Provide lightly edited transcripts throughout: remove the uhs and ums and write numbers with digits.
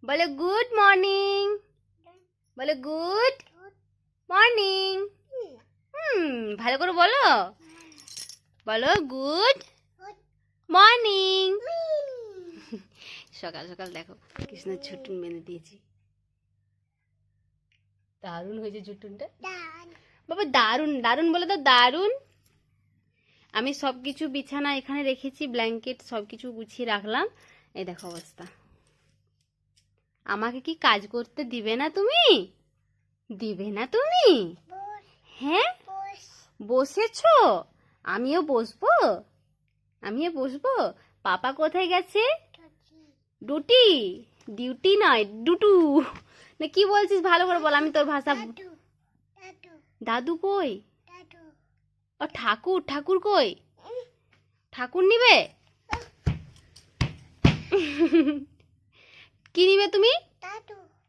বলো good morning. বলো good morning. ভালো করে বলো। বলো গুড মর্নিং। সকাল সকাল দেখো কৃষ্ণের ঝুটুন বেঁধে দিয়েছি। দারুণ হয়েছে ঝুটুনটা। বাবা দারুণ দারুণ বলে তো দারুণ। আমি সব কিছু বিছানা এখানে রেখেছি, ব্ল্যাঙ্কেট সব কিছু গুছিয়ে রাখলাম। এই দেখো অবস্থা। আমাকে কি কাজ করতে দিবে না তুমি? দিবে না তুমি? হ্যাঁ বসেছো, আমিও বসবো। আমিও বসবো। পাপা কোথায় গেছে? ডিউটি। ডিউটি নয় ডুটু। না কি বলছিস ভালো করে বল, আমি তোর ভাষা। দাদু কই? ও ঠাকুর। ঠাকুর কই? ঠাকুর নিবে? কি নিবে তুমি?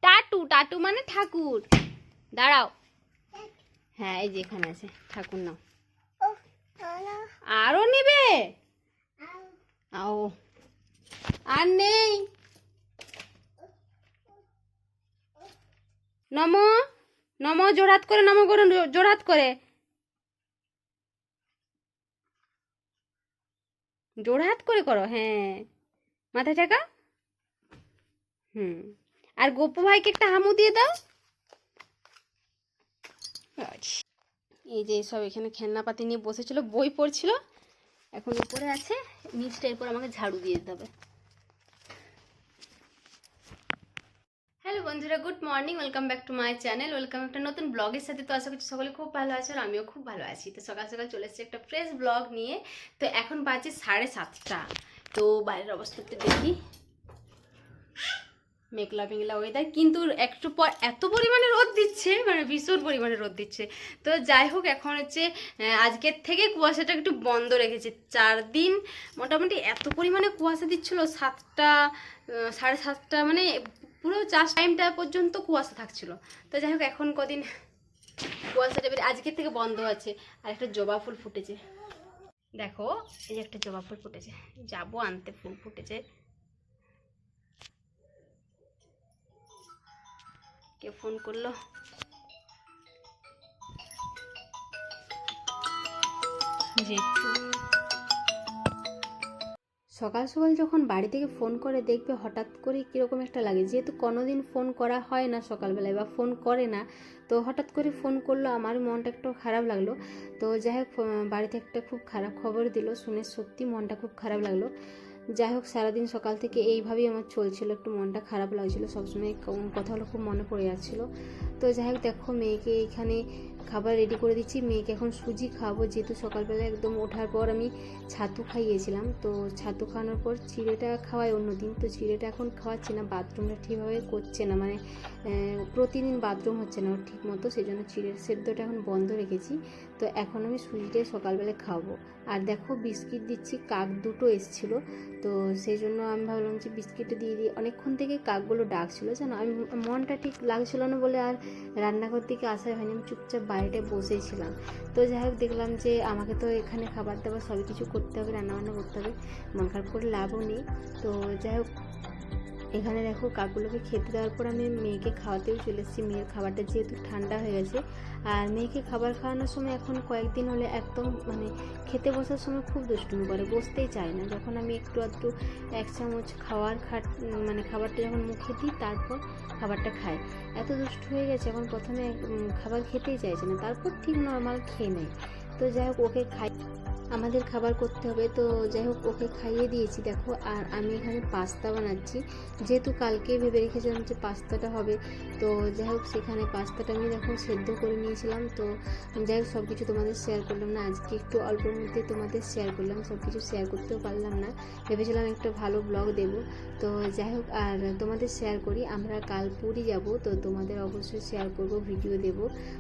টাটু। টাটু মানে ঠাকুর। দাঁড়াও। হ্যাঁ এই যে এখানে আছে ঠাকুর, নাও। আরো নিবে? আও আর নেই। নমো নমো জোড়হাত করে নমো করুন, জোড়হাত করে জোড়হাত করে করো। হ্যাঁ মাথায় ঠেকা। আর গোপু ভাইকে একটা হামু দিয়ে দাও। এই যে সব এখানে খেলনাপাতি নিয়ে বসেছিল, বই পড়ছিল। এখন উপরে আছে, নিচটা এরপর আমাকে ঝাড়ু দিয়ে দিতে হবে। হ্যালো বন্ধুরা, good morning, welcome back to my channel. Welcome একটা নতুন ব্লগের সাথে। তো আশা করছি সকলে খুব ভালো আছে আর আমিও খুব ভালো আছি। তো সকাল সকাল চলে এসেছি একটা ফ্রেশ ব্লগ নিয়ে। তো এখন বাজে 7:30। তো বাইরের অবস্থাতে দেখি মেঘলা মেঘলা ওয়েদার, কিন্তু একটু পর এত পরিমাণে রোদ দিচ্ছে, মানে ভীষণ পরিমাণে রোদ দিচ্ছে। তো যাই হোক, এখন হচ্ছে আজকের থেকে কুয়াশাটা একটু বন্ধ রেখেছে। 4 দিন মোটামুটি এত পরিমাণে কুয়াশা দিচ্ছিল, 7টা 7:30 মানে পুরো চাষ টাইমটা পর্যন্ত কুয়াশা থাকছিল। তো যাই হোক এখন কদিন কুয়াশাটা আজকের থেকে বন্ধ আছে। আর একটা জবা ফুল ফুটেছে, দেখো এই যে একটা জবা ফুল ফুটেছে, যাবো আনতে। ফুল ফুটেছে। কে ফোন করলো? সকাল সকাল যখন বাড়ি থেকে ফোন করে দেখবে হঠাৎ করে কীরকম একটা লাগে, যেহেতু কোনোদিন ফোন করা হয় না সকালবেলায় বা ফোন করে না। তো হঠাৎ করে ফোন করলো, আমার মনটা একটু খারাপ লাগলো। তো যাই হোক বাড়িতে একটা খুব খারাপ খবর দিল, শুনে সত্যি মনটা খুব খারাপ লাগলো। যাই হোক সারাদিন সকাল থেকে এইভাবেই আমার চলছিল, একটু মনটা খারাপ লাগছিলো, সবসময় কথাগুলো খুব মনে পড়ে যাচ্ছিলো। তো যাই হোক দেখো মেয়েকে এখানে খাবার রেডি করে দিচ্ছি। মেয়েকে এখন সুজি খাওয়াবো, যেহেতু সকালবেলা একদম ওঠার পর আমি ছাতু খাইয়েছিলাম। তো ছাতু খাওয়ানোর পর চিড়েটা খাওয়াই অন্যদিন, তো চিড়েটা এখন খাওয়াচ্ছি না, বাথরুমটা ঠিকভাবে করছে না, মানে প্রতিদিন বাথরুম হচ্ছে না ঠিক মতো, সেই জন্য চিড়ের সেদ্ধটা এখন বন্ধ রেখেছি। তো এখন আমি সুজিটাই সকালবেলা খাওয়াবো। আর দেখো বিস্কিট দিচ্ছি, কাক দুটো এসেছিলো, তো সেই জন্য আমি ভাবলাম যে বিস্কিটটা দিয়ে দিই। অনেকক্ষণ থেকে কাকগুলো ডাকছিলো জানো, আমি মনটা ঠিক লাগছিলো না বলে আর রান্নাঘর থেকে আসা হয়নি, আমি চুপচাপ বাইরে বসেছিলাম। তো যাই হোক দেখলাম যে আমাকে তো এখানে খাবার দাবার সব কিছু করতে হবে, রান্নাবান্না করতে হবে, মন খারাপ করে লাভও নেই। তো যাই হোক এখানে দেখো কাকগুলোকে খেতে দেওয়ার পর আমি মেয়েকে খাওয়াতেও চলে এসেছি। মেয়ের খাবারটা যেহেতু ঠান্ডা হয়ে গেছে, আর মেয়েকে খাবার খাওয়ানোর সময় এখন কয়েকদিন হলে একদম মানে খেতে বসার সময় খুব দুষ্টুমি করে, বসতেই চায় না। যখন আমি একটু আধটু 1 চামচ মানে খাবারটা যখন মুখে দিই তারপর খাবারটা খায়। এত দুষ্টু হয়ে গেছে এখন, প্রথমে খাবার খেতেই চাইছে না, তারপর ঠিক নর্মাল খেয়ে নেয়। তো যাই হোক ওকে আমাদের খাবার করতে হবে। তো যাই হোক ওকে খাইয়ে দিয়েছি দেখো। আর আমি এখানে পাস্তা বানাচ্ছি, যেহেতু কালকে ভেবে রেখেছিলাম যে পাস্তাটা হবে। তো যাই হোক সেখানে পাস্তাটা আমি দেখো সেদ্ধ করে নিয়েছিলাম। তো যাই হোক সব কিছু তোমাদের শেয়ার করলাম না, আজকে একটু অল্পের মধ্যে তোমাদের শেয়ার করলাম, সব কিছু শেয়ার করতেও পারলাম না, ভেবেছিলাম একটা ভালো ব্লগ দেবো। তো যাই হোক আর তোমাদের শেয়ার করি, আমরা কাল পুরী যাব, তো তোমাদের অবশ্যই শেয়ার করব, ভিডিও দেব।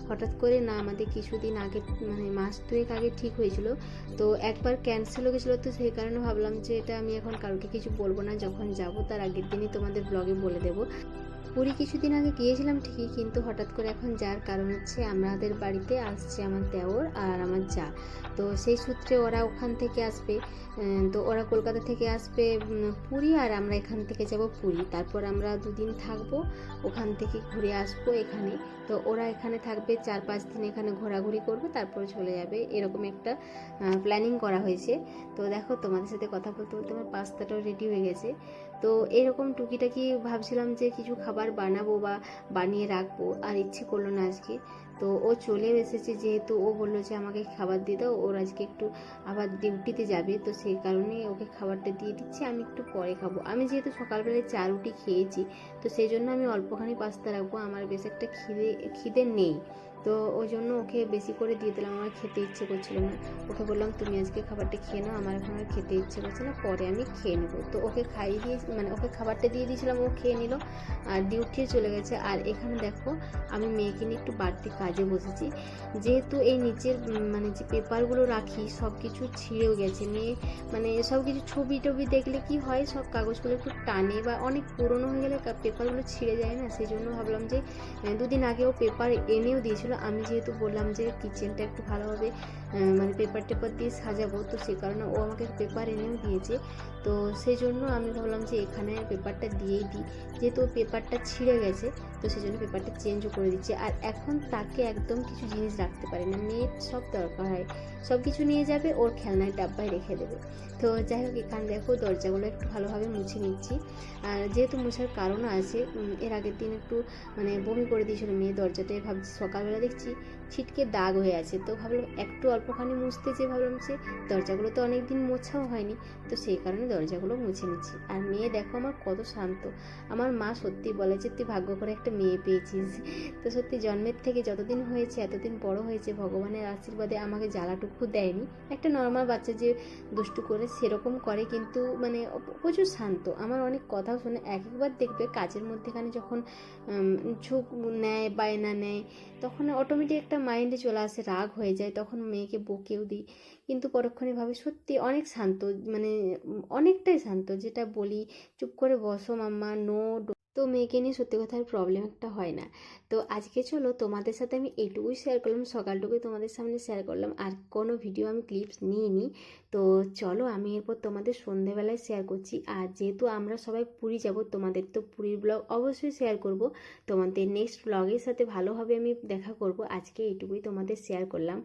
হঠাৎ করে না আমাদের কিছুদিন আগে মানে মাস 2 আগে ঠিক হয়েছিল, তো একবার ক্যান্সেল হয়ে গেছিলো। তো সেই কারণে ভাবলাম যে এটা আমি এখন কাউকে কিছু বলবো না, যখন যাব তার আগের দিনই তোমাদের ব্লগে বলে দেবো। পুরী কিছুদিন আগে গিয়েছিলাম ঠিকই, কিন্তু হঠাৎ করে এখন যার কারণ হচ্ছে আমাদের বাড়িতে আসছে আমার দেওর আর আমার যা। তো সেই সূত্রে ওরা ওখান থেকে আসবে, তো ওরা কলকাতা থেকে আসবে পুরী, আর আমরা এখান থেকে যাব পুরী। তারপর আমরা দুদিন থাকবো, ওখান থেকে ঘুরে আসবো এখানে। তো ওরা এখানে থাকবে 4-5 দিন, এখানে ঘোরাঘুরি করবে, তারপরে চলে যাবে, এরকম একটা প্ল্যানিং করা হয়েছে। তো দেখো তোমাদের সাথে কথা বলতে বলতে আমার পাস্তাটাও রেডি হয়ে গেছে। তো এরকম টুকিটাকি ভাবছিলাম যে কিছু খাবার বানাবো বা বানিয়ে রাখবো, আর ইচ্ছে করলো না আজকে। তো ও চলেও এসেছে, যেহেতু ও বললো যে আমাকে খাবার দিয়ে দাও, ওর আজকে একটু আবার ডিউটিতে যাবে, তো সেই কারণে ওকে খাবারটা দিয়ে দিচ্ছি। আমি একটু পরে খাবো, আমি যেহেতু সকালবেলায় 4 রুটি খেয়েছি, তো সেই জন্য আমি অল্পখানি পাস্তা রাখবো, আমার বেশ একটা খিদে নেই। তো ওই জন্য ওকে বেশি করে দিয়ে দিলাম, আমার খেতে ইচ্ছে করছিল না। ওকে বললাম তুমি আজকে খাবারটা খেয়ে নাও, আমার এখন আর খেতে ইচ্ছে করছে না, পরে আমি খেয়ে নেবো। তো ওকে খাইয়ে দিয়ে, মানে ওকে খাবারটা দিয়ে দিয়েছিলাম, ও খেয়ে নিল আর ডিউটিও চলে গেছে। আর এখানে দেখো আমি মেয়েকে নিয়ে একটু বাড়তি কাজে বসেছি, যেহেতু এই নিচের মানে যে পেপারগুলো রাখি সব কিছু ছিঁড়েও গেছে। মেয়ে মানে সব কিছু ছবি টবি দেখলে কি হয়, সব কাগজগুলো একটু টানে বা অনেক পুরনো হয়ে গেলে পেপারগুলো ছিঁড়ে যায় না, সেই জন্য ভাবলাম যে দুদিন আগেও পেপার এনেও দিয়েছিল। আমি যেহেতু বললাম যে কিচেনটা একটু ভালোভাবে মানে পেপার টেপার দিয়ে সাজাবো, তো সেই কারণে ও আমাকে পেপার এনেও দিয়েছে। তো সেই জন্য আমি ভাবলাম যে এখানে পেপারটা দিয়েই দিই, যেহেতু পেপারটা ছিঁড়ে গেছে, তো সেই জন্য পেপারটা চেঞ্জও করে দিচ্ছি। আর এখন তাকে একদম কিছু জিনিস রাখতে পারে না, মেয়ের সব দরকার হয়, সব কিছু নিয়ে যাবে, ওর খেলনার ডাব্বায় রেখে দেবে। তো যাই হোক, এখানে দেখো দরজাগুলো একটু ভালোভাবে মুছে নিচ্ছি। আর যেহেতু মোছার কারণও আছে, এর আগের দিন একটু মানে বমি করে দিয়েছিল মেয়ে দরজাটায়, ভাবছি সকালবেলা দেখছি ছিটকে দাগ হয়ে আছে, তো ভাবলাম একটু অল্পখানি মুছতে, যে ভাবলাম যে দরজাগুলো তো অনেক দিন মোছাও হয়নি, তো সেই কারণে দরজাগুলো মুছে নিচ্ছি। আর মেয়ে দেখো আমার কত শান্ত, আমার মা সত্যি বলে যে তুই ভাগ্য করে একটা মেয়ে পেয়েছিস। তো সত্যি জন্মের থেকে যতদিন হয়েছে, এতদিন বড় হয়েছে, ভগবানের আশীর্বাদে আমাকে জ্বালাটুকু দেয়নি। একটা নর্মাল বাচ্চা যে দুষ্টু করে সেরকম করে, কিন্তু মানে প্রচুর শান্ত, আমার অনেক কথাও শোনে। একবার দেখবে কাজের মধ্যেখানে যখন ঝুঁক নেয়, বায়না নেয়, তখন অটোমেটিক একটা মাইন্ডে চলে আসে, রাগ হয়ে যায়, তখন মেয়েকে বকেও দিই। কিন্তু পরক্ষণে ভাবে সত্যি অনেক শান্ত, মানে অনেকটাই শান্ত, যেটা বলি চুপ করে বসো মাম্মা, নো। তো মেয়েকে নিয়ে সত্যি কথা প্রবলেম একটা হয় না। তো আজকে চলো তোমাদের সাথে আমি এইটুকুই শেয়ার করলাম, সকালটুকুই তোমাদের সামনে শেয়ার করলাম, আর কোনো ভিডিও আমি ক্লিপস নিইনি। তো চলো আমি এরপর তোমাদের সন্ধেবেলায় শেয়ার করছি। আর যেহেতু আমরা সবাই পুরী যাব, তোমাদের তো পুরীর ব্লগ অবশ্যই শেয়ার করব, তোমাদের নেক্সট ব্লগের সাথে ভালোভাবে আমি দেখা করব। আজকে এইটুকুই তোমাদের শেয়ার করলাম।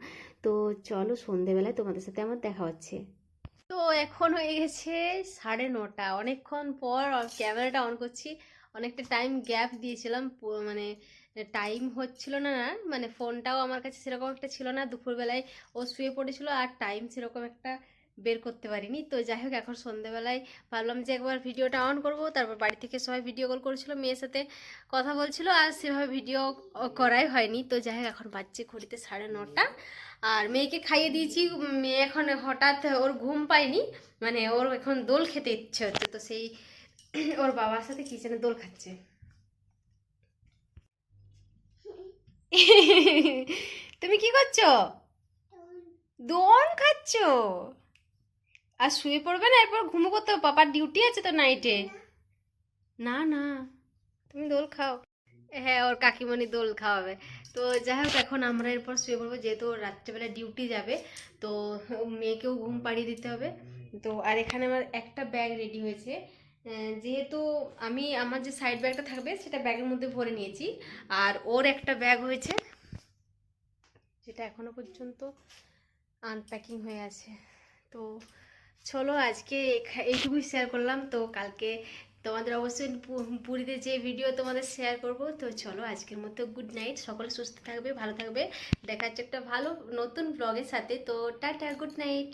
তো চলো সন্ধেবেলায় তোমাদের সাথে আমার দেখা হচ্ছে। তো এখন হয়ে গেছে 9:30, অনেকক্ষণ পর ক্যামেরাটা অন করছি। অনেকটা টাইম গ্যাপ দিয়েছিলাম, মানে টাইম হচ্ছিল না, মানে ফোনটাও আমার কাছে সেরকম একটা ছিল না, দুপুরবেলায় ও শুয়ে পড়েছিল, আর টাইম সেরকম একটা বের করতে পারিনি। তো যাই হোক, এখন সন্ধ্যেবেলায় ভাবলাম যে একবার ভিডিওটা অন করব। তারপর বাড়ি থেকে সবাই ভিডিও কল করেছিল, মেয়ের সাথে কথা বলছিল, আর সেভাবে ভিডিও করাই হয়নি। তো যাই হোক, এখন বাজছে ঘড়িতে 9:30, আর মেয়েকে খাইয়ে দিয়েছি। মেয়ে এখন হঠাৎ ওর ঘুম পায়নি, মানে ওর এখন দোল খেতে ইচ্ছে হচ্ছে, তো সেই ওর বাবার সাথে কিচেনে দোল খাচ্ছে। তুমি কি করছো? দোল খাচ্ছো? আর শুয়ে পড়বে না, এরপর ঘুমো করতে হবে, পাপার ডিউটি আছে তো নাইটে। না না, তুমি দোল খাও। হ্যাঁ, ওর কাকিমণি দোল খাওয়াবে। তো যাই হোক, এখন আমরা এরপর শুয়ে পড়বো, যেহেতু ওর রাত্রেবেলা ডিউটি যাবে, তো মেয়েকেও ঘুম পাড়িয়ে দিতে হবে। তো আর এখানে আমার একটা ব্যাগ রেডি হয়েছে, যেহেতু আমি আমার যে সাইড ব্যাগটা থাকবে সেটা ব্যাগের মধ্যে ভরে নিয়েছি, আর ওর একটা ব্যাগ হয়েছে যেটা এখনো পর্যন্ত আনপ্যাকিং হয়ে আছে। তো চলো আজকে এইটুকুই শেয়ার করলাম। তো কালকে তোমাদের অবশ্যই পুরীতে যে ভিডিও তোমাদের শেয়ার করব। তো চলো আজকের মতো গুড নাইট, সকলে সুস্থ থাকবে, ভালো থাকবে, দেখা হচ্ছে একটা ভালো নতুন ব্লগের সাথে। তো টাটা, গুড নাইট।